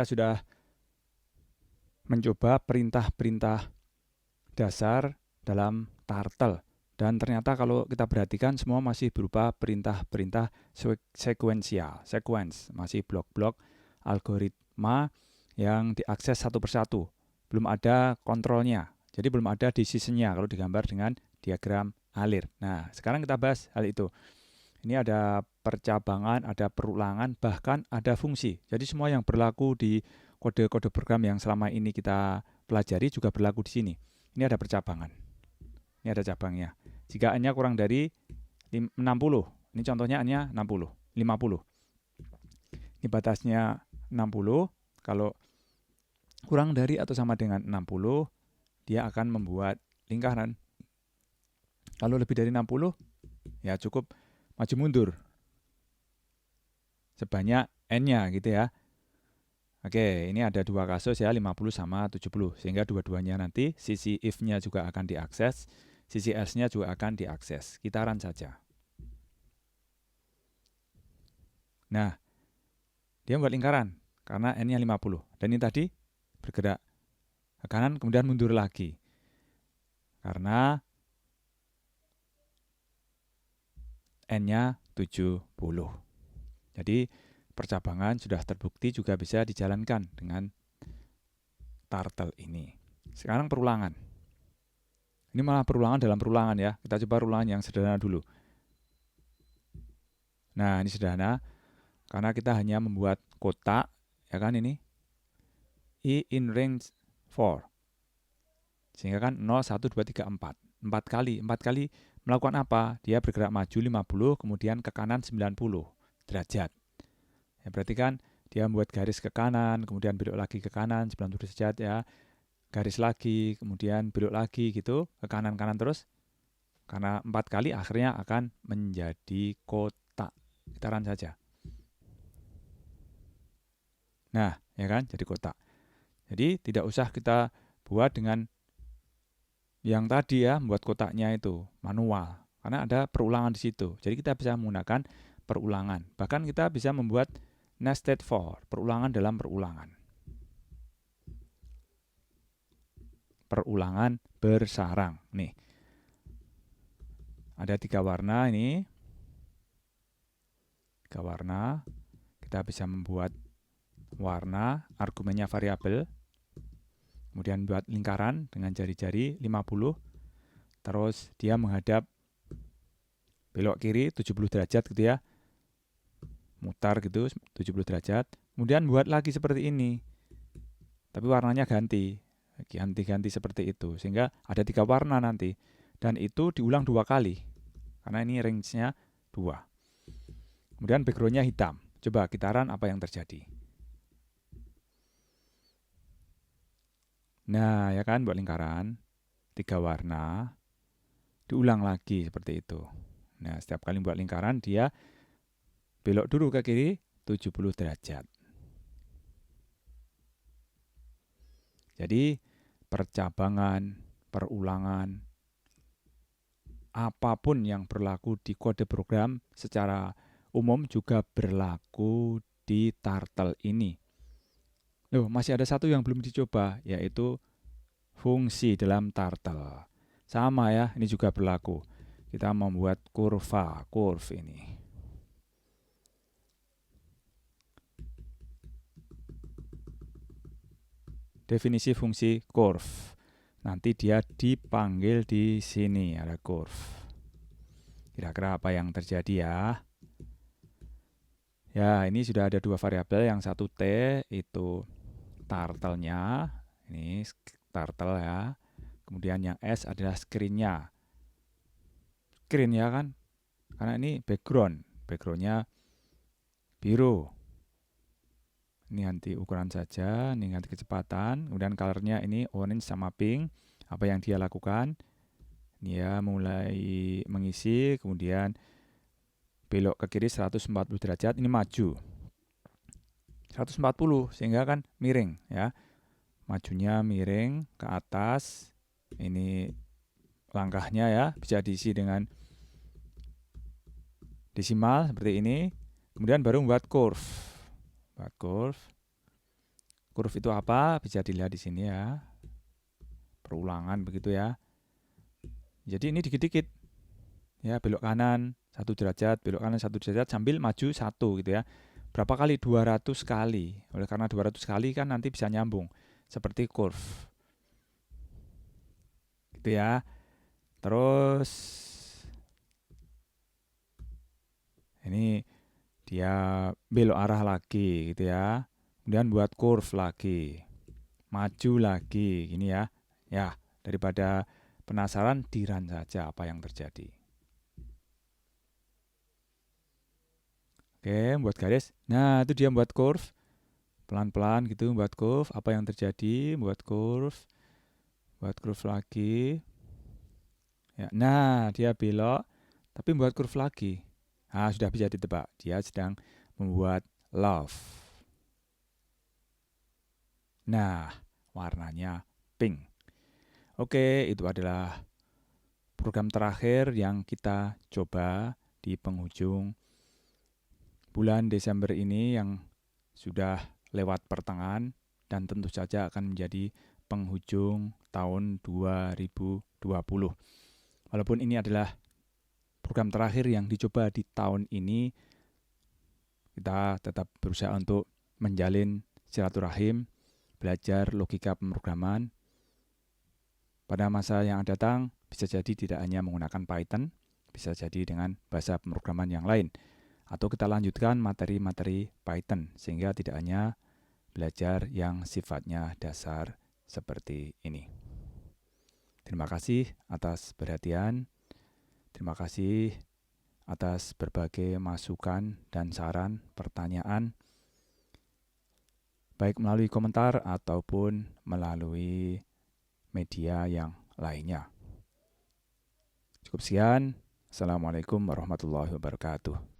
Kita sudah mencoba perintah-perintah dasar dalam Turtle. Dan ternyata kalau kita perhatikan semua masih berupa perintah-perintah sekuensial, masih blok-blok algoritma yang diakses satu persatu. Belum ada kontrolnya, jadi belum ada decision-nya kalau digambar dengan diagram alir. Nah, sekarang kita bahas hal itu. Ini ada percabangan, ada perulangan, bahkan ada fungsi. Jadi semua yang berlaku di kode-kode program yang selama ini kita pelajari juga berlaku di sini. Ini ada percabangan. Ini ada cabangnya. Jika n-nya kurang dari 60, ini contohnya n-nya 60, 50. Ini batasnya 60, kalau kurang dari atau sama dengan 60, dia akan membuat lingkaran. Kalau lebih dari 60, ya cukup maju mundur. Sebanyak n-nya gitu ya. Oke, ini ada dua kasus ya, 50 sama 70. Sehingga dua-duanya nanti sisi if-nya juga akan diakses, sisi else-nya juga akan diakses. Kita run saja. Nah, dia membuat lingkaran karena n-nya 50. Dan ini tadi bergerak ke kanan kemudian mundur lagi. Karena n-nya 70. Jadi percabangan sudah terbukti juga bisa dijalankan dengan Turtle ini. Sekarang perulangan. Ini malah perulangan dalam perulangan ya. Kita coba ulangan yang sederhana dulu. Nah, ini sederhana karena kita hanya membuat kotak, ya kan ini. I in range 4. Sehingga kan 0, 1, 2, 3, 4. 4 kali. 4 kali melakukan apa? Dia bergerak maju 50, kemudian ke kanan 90 derajat. Ya, berarti kan dia membuat garis ke kanan, kemudian belok lagi ke kanan 90 derajat ya. Garis lagi, kemudian belok lagi gitu, ke kanan-kanan terus. Karena 4 kali akhirnya akan menjadi kotak. Kita run saja. Nah, ya kan, jadi kotak. Jadi tidak usah kita buat dengan yang tadi ya, membuat kotaknya itu manual. Karena ada perulangan di situ. Jadi kita bisa menggunakan perulangan. Bahkan kita bisa membuat nested for, perulangan dalam perulangan. Perulangan bersarang. Nih, ada 3 warna ini. 3 warna. Kita bisa membuat warna, argumennya variabel. Kemudian buat lingkaran dengan jari-jari 50. Terus dia menghadap belok kiri 70 derajat gitu ya. Mutar gitu 70 derajat. Kemudian buat lagi seperti ini. Tapi warnanya ganti. Ganti-ganti seperti itu. Sehingga ada 3 warna nanti. Dan itu diulang 2 kali. Karena ini range-nya 2. Kemudian background-nya hitam. Coba kita run apa yang terjadi. Nah, ya kan buat lingkaran 3 warna. Diulang lagi seperti itu. Nah, setiap kali buat lingkaran dia belok dulu ke kiri 70 derajat. Jadi percabangan, perulangan, apapun yang berlaku di kode program secara umum juga berlaku di Turtle ini. Loh, masih ada satu yang belum dicoba, yaitu fungsi dalam Turtle. Sama ya, ini juga berlaku. Kita membuat curve ini. Definisi fungsi curve. Nanti dia dipanggil di sini, ada curve. Kira-kira apa yang terjadi ya? Ya, ini sudah ada 2 variabel. Yang satu T itu turtle-nya. Ini turtle ya. Kemudian yang S adalah screen-nya. Screen ya kan? Karena ini background. Background-nya biru. Ini ganti ukuran saja, ini ganti kecepatan. Kemudian color-nya ini orange sama pink. Apa yang dia lakukan? Dia mulai mengisi, kemudian belok ke kiri 140 derajat, ini maju 140 sehingga kan miring ya, majunya miring ke atas. Ini langkahnya ya, bisa diisi dengan desimal seperti ini. Kemudian baru buat curve Kurve itu apa? Bisa dilihat di sini ya. Perulangan begitu ya. Jadi ini dikit-dikit. Ya, belok kanan 1 derajat, belok kanan 1 derajat sambil maju 1 gitu ya. Berapa kali? 200 kali. Oleh karena 200 kali kan nanti bisa nyambung seperti curve. Gitu ya. Terus ini dia belok arah lagi gitu ya. Kemudian buat curve lagi. Maju lagi gini ya. Ya, daripada penasaran di-run saja apa yang terjadi. Oke, buat garis. Nah, itu dia buat curve. Pelan-pelan gitu buat curve. Apa yang terjadi? Buat curve. Buat curve lagi. Ya, nah, dia belok tapi buat curve lagi. Nah, sudah bisa ditebak. Dia sedang membuat love. Nah, warnanya pink. Oke, itu adalah program terakhir yang kita coba di penghujung bulan Desember ini yang sudah lewat pertengahan dan tentu saja akan menjadi penghujung tahun 2020. Walaupun ini adalah program terakhir yang dicoba di tahun ini, kita tetap berusaha untuk menjalin silaturahim, belajar logika pemrograman. Pada masa yang akan datang, bisa jadi tidak hanya menggunakan Python, bisa jadi dengan bahasa pemrograman yang lain. Atau kita lanjutkan materi-materi Python, sehingga tidak hanya belajar yang sifatnya dasar seperti ini. Terima kasih atas perhatian. Terima kasih atas berbagai masukan dan saran, pertanyaan, baik melalui komentar ataupun melalui media yang lainnya. Cukup sekian. Assalamualaikum warahmatullahi wabarakatuh.